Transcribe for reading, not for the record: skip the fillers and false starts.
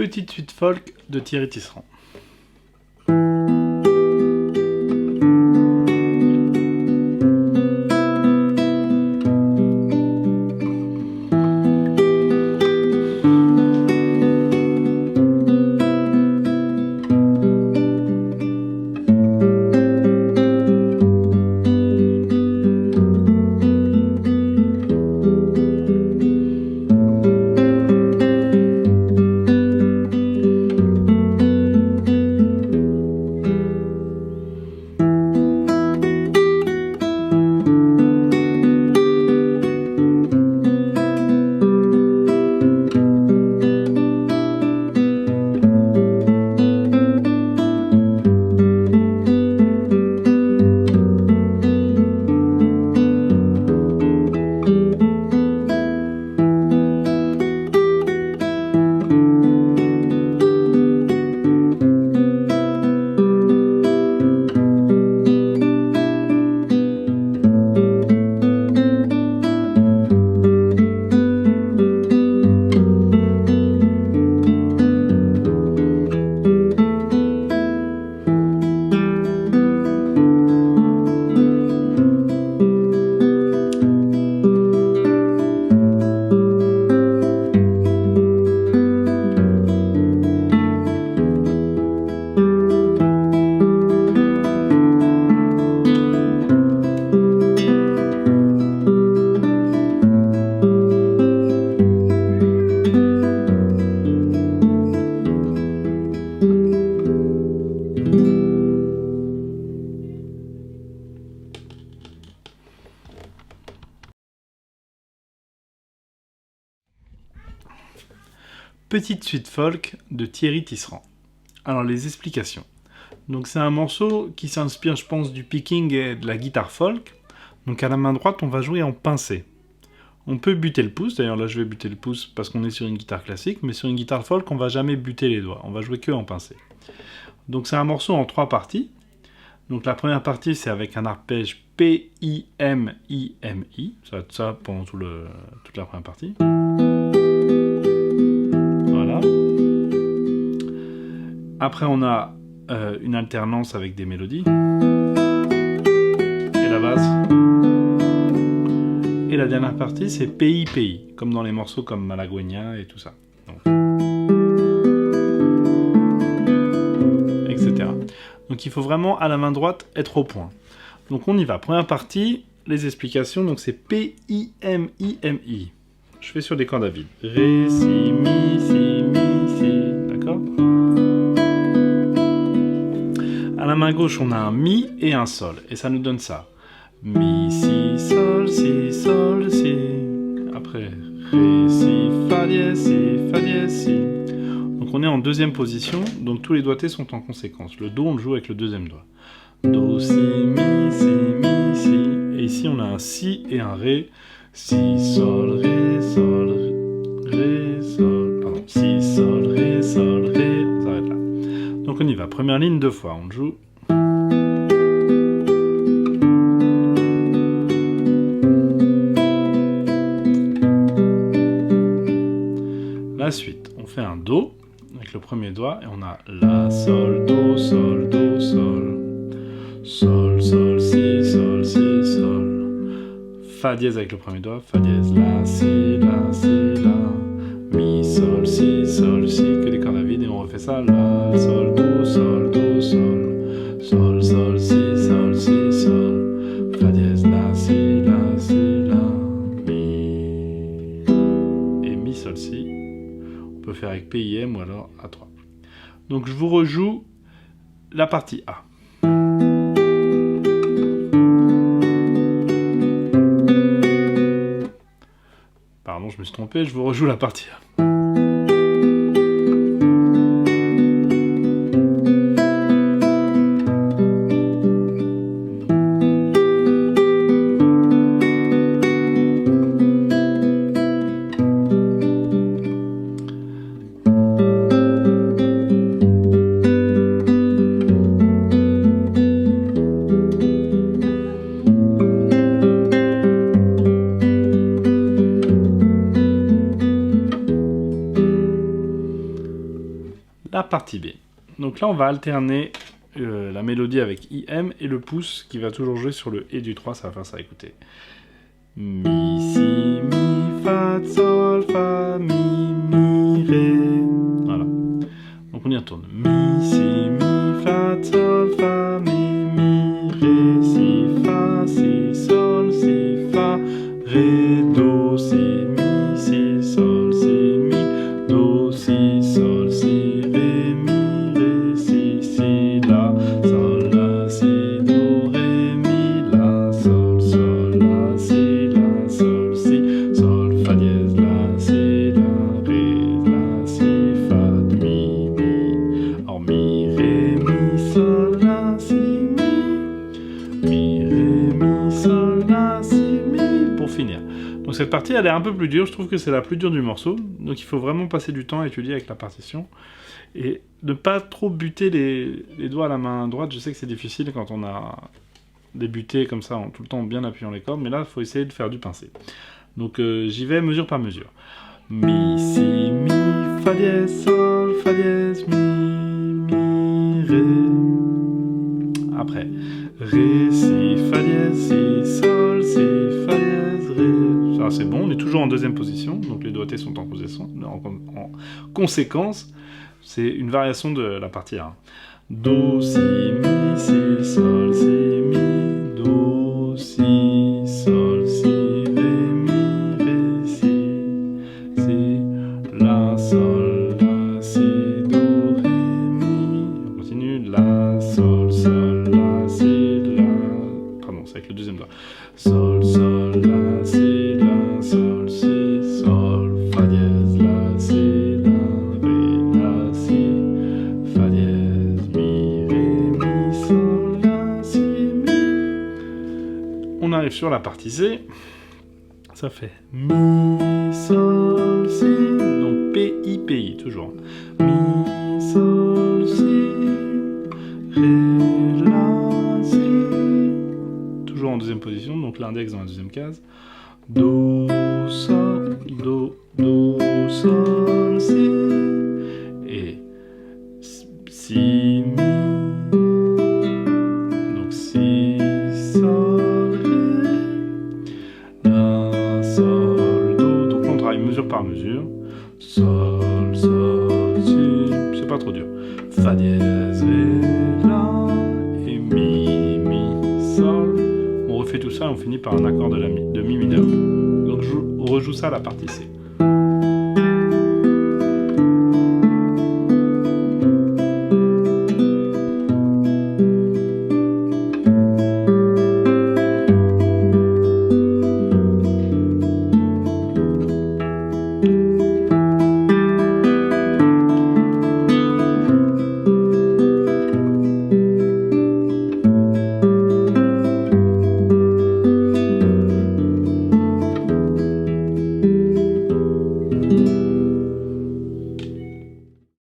Petite suite folk de Thierry Tisserand. Petite suite folk de Thierry Tisserand. Alors les explications. Donc c'est un morceau qui s'inspire, je pense, du picking et de la guitare folk. Donc à la main droite, on va jouer en pincé. On peut buter le pouce, d'ailleurs là je vais buter le pouce parce qu'on est sur une guitare classique, mais sur une guitare folk, on va jamais buter les doigts, on va jouer que en pincé. Donc c'est un morceau en 3 parties. Donc la première partie, c'est avec un arpège P-I-M-I-M-I. Ça va être ça pendant toute la première partie. Voilà. Après, on a une alternance avec des mélodies. Et la basse. Et la dernière partie, c'est P-I-P-I, comme dans les morceaux comme Malagueña et tout ça. Donc, etc. Donc il faut vraiment, à la main droite, être au point. Donc on y va. Première partie, les explications. Donc c'est P-I-M-I-M-I. Je fais sur des cordes à vide. Ré, si, mi, si, mi, si. D'accord ? À la main gauche, on a un mi et un sol. Et ça nous donne ça. Mi, si, sol, si, sol, si. Après, ré, si, fa dièse, si. Donc on est en deuxième position, donc tous les doigtés sont en conséquence. Le do, on le joue avec le deuxième doigt. Do, si, mi, si, mi, si. Et ici, on a un si et un ré. Si, sol, ré, sol, ré, sol. Pardon, si, sol, ré. On s'arrête là. Donc on y va. Première ligne 2 fois. On joue. La suite. On fait un do avec le premier doigt et on a la, sol, do, sol, do, sol. Sol, sol, si, sol, si, sol. Fa dièse avec le premier doigt, fa dièse, la, si, la, mi, sol, si, que des cordes à vide, et on refait ça, la, sol, do, sol, sol, sol, si, sol, fa dièse, la, si, la, mi, et mi, sol, si. On peut faire avec PIM ou alors A3. Donc je vous rejoue la partie A. Pardon, je me suis trompé, je vous rejoue la partie A. la partie B. Donc là, on va alterner la mélodie avec IM et le pouce qui va toujours jouer sur le Et du 3, ça va faire ça, écoutez. Mi, si, mi, fa, sol, fa, mi, ré. Voilà. Donc on y retourne. Mi, si, mi, fa, sol, fa, mi, ré, si, fa, ré, do, si, mi, sol, do, si, sol, si, ré, si, la, si, do, ré, mi, la, sol, si, sol, fa dièse, la, si, fa, mi. Alors mi, ré, mi, sol, la, si, mi, ré, mi, sol, la, si, mi, pour finir. Donc cette partie, elle est un peu plus dure, je trouve que c'est la plus dure du morceau, donc il faut vraiment passer du temps à étudier avec la partition, et ne pas trop buter les doigts à la main droite. Je sais que c'est difficile quand on a débuté comme ça, tout le temps bien appuyant les cordes, mais là, il faut essayer de faire du pincé. Donc j'y vais mesure par mesure. Mi, si, mi, fa dièse, sol, fa dièse, mi, ré. Après, ré, si, fa dièse, si, sol, si, fa dièse, ré. Ça c'est bon, on est toujours en deuxième position, donc les doigtés sont en conséquence. C'est une variation de la partie A. Do, si, mi, sol, si, mi, do, si, sol, si, ré, si, la, sol, la, si, do, ré, mi. On continue, la, sol, la, si, la. Pardon, c'est avec le deuxième doigt. Sol, la, si, la, sol, si, sol, fa dièse, la, si, la, ré, la, si, fa dièse, mi, ré, mi, sol, la, si, mi. On arrive sur la partie C. Ça fait mi, sol, si. Donc P, I, P, I, toujours. Mi, sol, si, ré, la, si. Toujours en deuxième position, donc l'index dans la deuxième case. Do, sol, si. Et si, mi. Donc si, sol, ré. La, sol, do. Donc on travaille mesure par mesure. Sol, si. C'est pas trop dur. Fa dièse, ré, la. Et mi, sol. On refait tout ça et on finit par un accord de mi mineur. Donc je rejoue ça à la partie C.